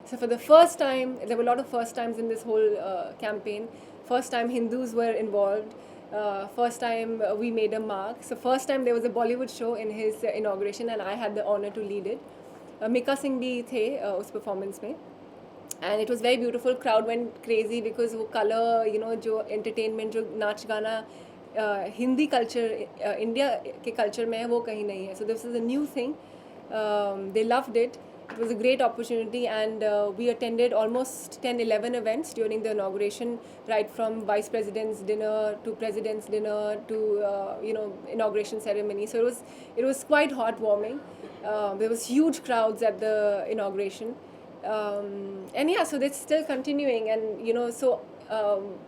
So for the first time, there were a lot of first times in this whole campaign. First time Hindus were involved. First time we made a mark. So first time there was a Bollywood show in his inauguration, and I had the honor to lead it. Mika Singh bhi the us performance mein. And it was very beautiful. Crowd went crazy because वो color, जो entertainment, जो नाच गाना Hindi culture, India के culture में है, वो कहीं नहीं है. So this is a new thing. They loved it. It was a great opportunity, and we attended almost 10-11 events during the inauguration, right from vice president's dinner to president's dinner to inauguration ceremony. So it was quite heartwarming. There was huge crowds at the inauguration. And yeah, so that's still continuing, and so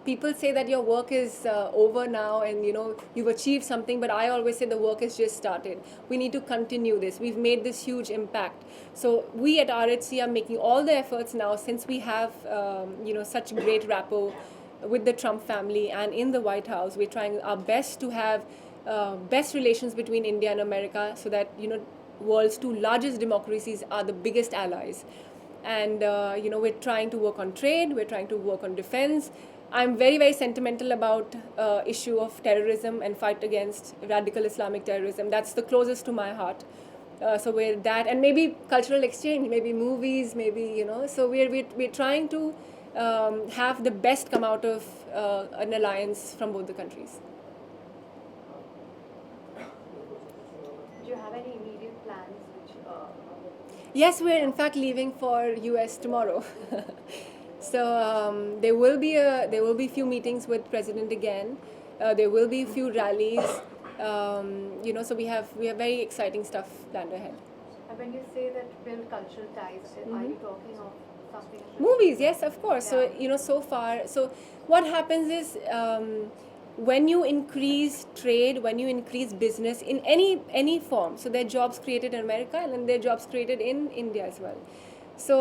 people say that your work is over now, and you've achieved something, but I always say the work has just started. We need to continue this. We've made this huge impact, so we at RHC are making all the efforts now, since we have such great rapport with the Trump family and in the White House. We're trying our best to have best relations between India and America, so that world's two largest democracies are the biggest allies. And we're trying to work on trade, we're trying to work on defense. I'm very, very sentimental about issue of terrorism and fight against radical Islamic terrorism. That's the closest to my heart. So we're that, and maybe cultural exchange, maybe movies, maybe so we're trying to have the best come out of an alliance from both the countries. Do you have any immediate plans which Yes, we're in fact leaving for US tomorrow. So there will be few meetings with President again. There will be a few rallies. So we have very exciting stuff planned ahead. And when you say that build cultural ties, are you talking of something? Movies, yes, of course. Yeah. So what happens is, when you increase trade, when you increase business in any form, so there are jobs created in America, and then there are jobs created in India as well. So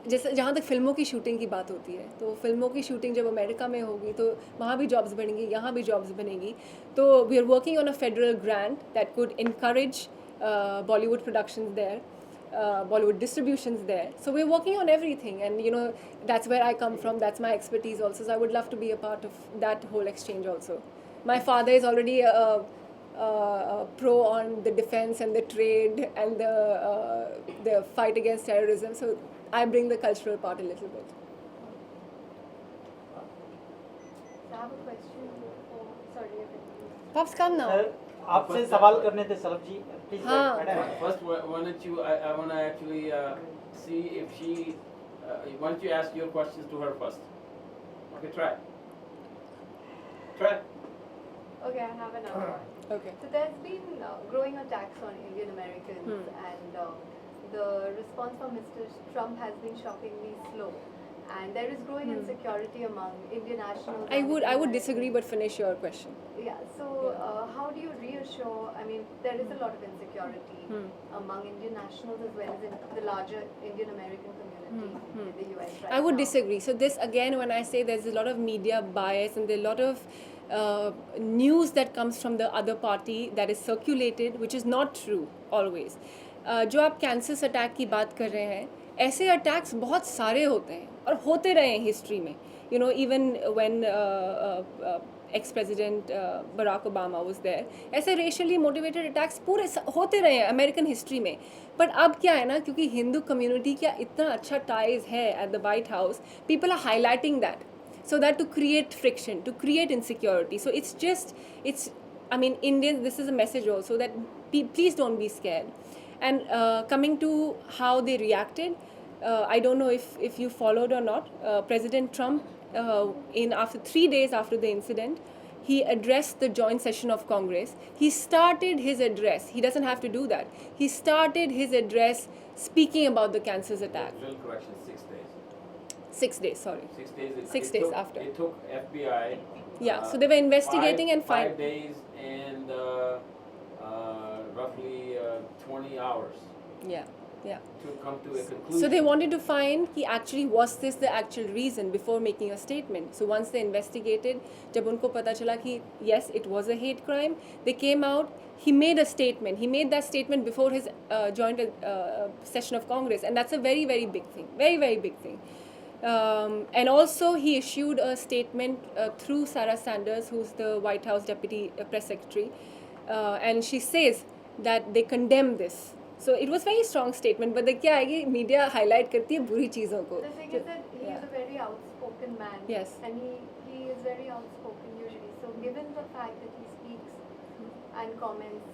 जैसे जहाँ तक फिल्मों की shooting की बात होती है, तो फिल्मों की शूटिंग जब अमेरिका में होगी तो वहाँ भी जॉब्स बनेंगी, यहाँ भी जॉब्स बनेंगी. तो we are working on a federal grant that could encourage Bollywood productions there, Bollywood distributions there. So we're working on everything, and that's where I come from. That's my expertise also. So I would love to be a part of that whole exchange also. My father is already a pro on the defense and the trade and the fight against terrorism. So I bring the cultural part a little bit. I have a question for, sorry. Pops, come now. आपसे सवाल करने थे शलभ जी, please. First, why don't you? I want to actually see if she. Why don't you ask your questions to her first? Okay, try. Try. Okay, I have another one. Okay. So there's been growing attacks on Indian Americans, and the response from Mr. Trump has been shockingly slow. And there is growing insecurity among Indian nationals. I would disagree, but finish your question. Yeah. So how do you reassure? I mean, there is a lot of insecurity among Indian nationals as well as in the larger Indian American community in the US right I would now. disagree. So this again, when I say there's a lot of media bias and there are a lot of news that comes from the other party that is circulated, which is not true always. जो आप Kansas attack की बात कर रहे हैं, ऐसे attacks बहुत सारे होते हैं और होते रहे हैं हिस्ट्री में. Even when ex-president Barack Obama was there, ऐसे racially motivated attacks पूरे होते रहे हैं अमेरिकन हिस्ट्री में. बट अब क्या है ना, क्योंकि हिंदू कम्युनिटी का इतना अच्छा टाइज है at the White House, people are highlighting that, so that to create friction, to create insecurity. So I mean, Indians, this is a message also that please don't be scared. And coming to how they reacted, I don't know if you followed or not. President Trump, after 3 days after the incident, he addressed the joint session of Congress. He started his address. He doesn't have to do that. He started his address speaking about the cancers attack. Real correction, 6 days. 6 days, sorry. 6 days. 6 days after. It took FBI. Yeah, so they were investigating and 5 days and roughly 20 hours. Yeah. Yeah. to come to a conclusion. So they wanted to find कि actually was this the actual reason before making a statement. So once they investigated, जब उनको पता चला कि yes it was a hate crime, they came out. He made a statement. He made that statement before his joint session of Congress, and that's a very very big thing. Very very big thing. And also he issued a statement through Sarah Sanders, who's the White House Deputy Press Secretary, and she says that they condemn this. So it was very strong statement, but the क्या है कि media highlight करती है बुरी चीज़ों को. The thing is that he is a very outspoken man. Yes. And he is very outspoken usually. So given the fact that he speaks and comments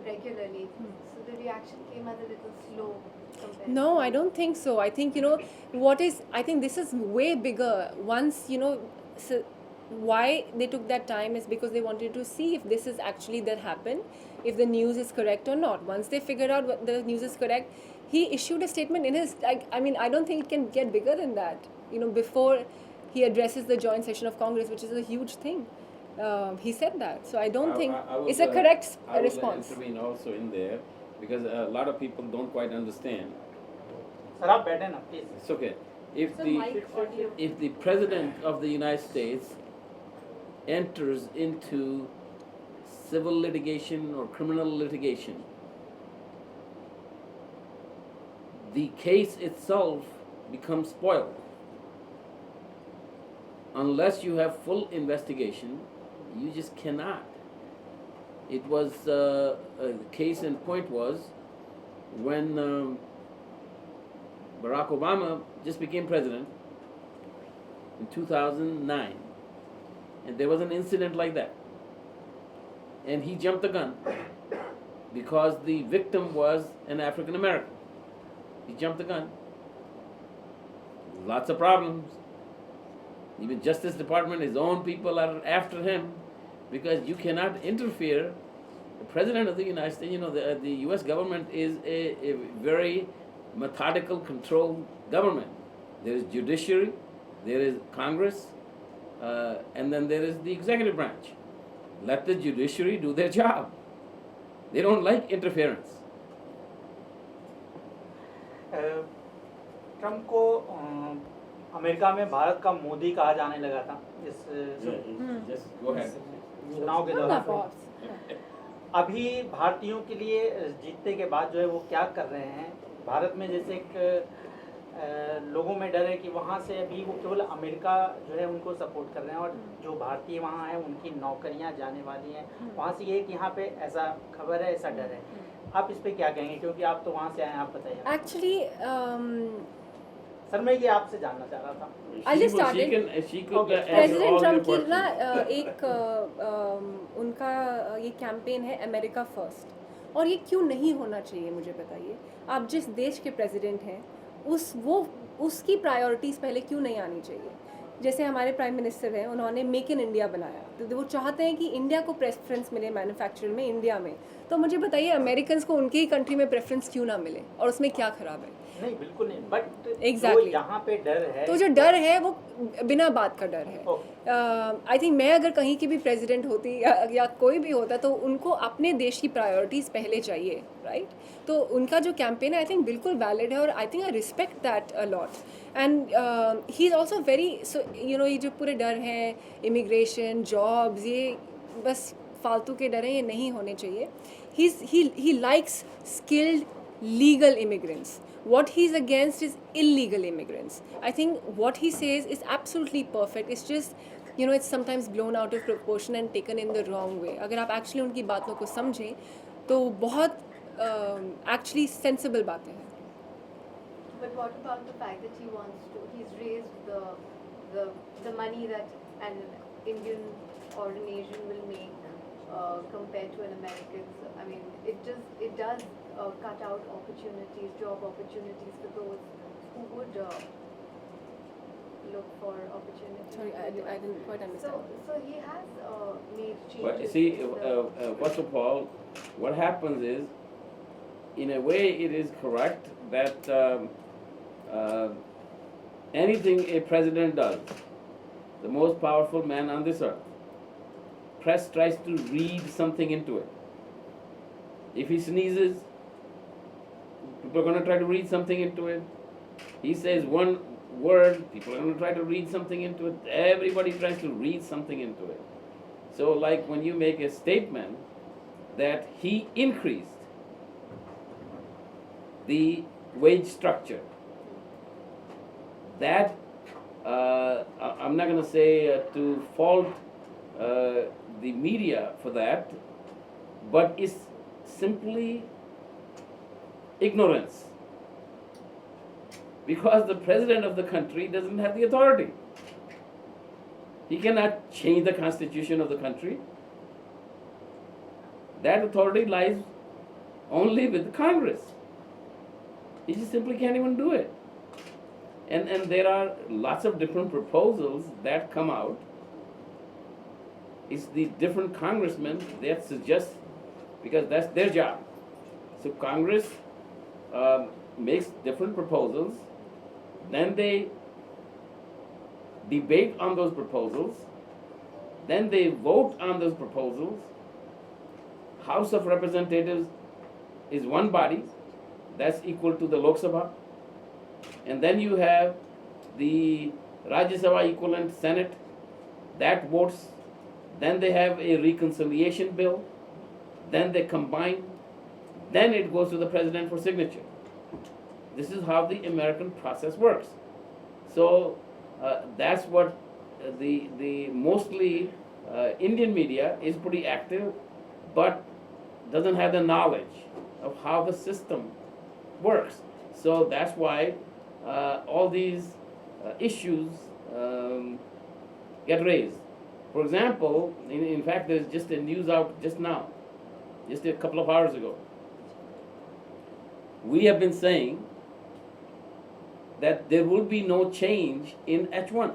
regularly, so the reaction came as a little slow compared No, to I don't think so. I think, I think this is way bigger. Once, so why they took that time is because they wanted to see if this is actually that happened, if the news is correct or not. Once they figured out what the news is correct, he issued a statement in his, I don't think it can get bigger than that, before he addresses the joint session of Congress, which is a huge thing. He said that. So I don't think I would, it's a correct I would response. intervene also in there because a lot of people don't quite understand. Sir आप बैठे ना please. It's okay. If So the mic audio. if the president of the United States enters into civil litigation or criminal litigation, the case itself becomes spoiled. Unless you have full investigation, you just cannot. It was a case in point was when Barack Obama just became president in 2009, and there was an incident like that, and he jumped the gun because the victim was an African American. He jumped the gun. Lots of problems. Even Justice Department, his own people are after him because you cannot interfere. The President of the United States, the U.S. government is a very methodical, controlled government. There is judiciary, there is Congress, and then there is the executive branch. Let the judiciary do their job. They don't like interference. Trump को America में भारत का मोदी कहा जाने लगा था इस Just go ahead. चुनाव के दौरान. अभी भारतीयों के लिए जीतने के बाद जो है वो क्या कर रहे हैं भारत में, जैसे एक लोगों में डर है कि वहाँ से अभी वो केवल अमेरिका जो है उनको सपोर्ट कर रहे हैं और जो भारतीय वहाँ हैं उनकी नौकरियाँ जाने वाली हैं वहाँ से, ये कि यहाँ पे ऐसा खबर है, ऐसा डर है. आप इस पे क्या कहेंगे, क्योंकि आप तो वहाँ से आए हैं, आप बताइए. Actually, सर मैं ये आपसे जानना चाह रहा था. I'll just start it. She could Okay. answer president all Trump your की ना questions. एक उनका ये कैंपेन है अमेरिका फर्स्ट, और ये क्यों नहीं होना चाहिए मुझे बताइए. आप जिस देश के प्रेसिडेंट हैं उसकी प्रायोरिटीज़ पहले क्यों नहीं आनी चाहिए. जैसे हमारे प्राइम मिनिस्टर हैं, उन्होंने मेक इन इंडिया बनाया, तो वो चाहते हैं कि इंडिया को प्रेफरेंस मिले मैन्युफैक्चरिंग में इंडिया में. तो मुझे बताइए अमेरिकन को उनके ही कंट्री में प्रेफरेंस क्यों ना मिले, और उसमें क्या खराब है. नहीं बिल्कुल नहीं, बट Exactly. यहाँ पे डर है, तो जो डर है वो बिना बात का डर है. आई थिंक मैं अगर कहीं की भी प्रेसिडेंट होती या कोई भी होता तो उनको अपने देश की प्रायोरिटीज़ पहले चाहिए, राइट. तो उनका जो कैंपेन है आई थिंक बिल्कुल वैलिड है, और I think I respect that a lot. And he is also very ये जो पूरे डर हैं इमिग्रेशन जॉब्स, ये बस फालतू के डर हैं, ये नहीं होने चाहिए. He likes skilled legal immigrants. What he's against is illegal immigrants. I think what he says is absolutely perfect. It's just, it's sometimes blown out of proportion and taken in the wrong way. अगर आप actually उनकी बातों को समझें तो बहुत actually sensible बातें हैं. But what about the fact that he's raised the money that an Indian or an Asian will make compared to an American? So, I mean, it does cut out opportunities, job opportunities for those who would look for opportunities. Sorry, I didn't quite understand. So he has made changes. But see, in the- first of all, what happens is, in a way, it is correct that anything a president does, the most powerful man on this earth, press tries to read something into it. If he sneezes, People are going to try to read something into it. He says one word, people are going to try to read something into it. Everybody tries to read something into it. So, like when you make a statement that he increased the wage structure, that I'm not going to say to fault the media for that, but it's simply ignorance. Because the president of the country doesn't have the authority. He cannot change the constitution of the country. That authority lies only with Congress. He just simply can't even do it. And there are lots of different proposals that come out. It's the different congressmen that suggest, because that's their job. So Congress makes different proposals, then they debate on those proposals, then they vote on those proposals. House of Representatives is one body, that's equal to the Lok Sabha. And then you have the Rajya Sabha equivalent Senate, that votes. Then they have a reconciliation bill, then they combine, then it goes to the president for signature. This is how the American process works. So that's what the mostly Indian media is pretty active, but doesn't have the knowledge of how the system works. So that's why all these issues get raised. For example, in fact, there's just a news out just now, just a couple of hours ago. We have been saying that there will be no change in H1.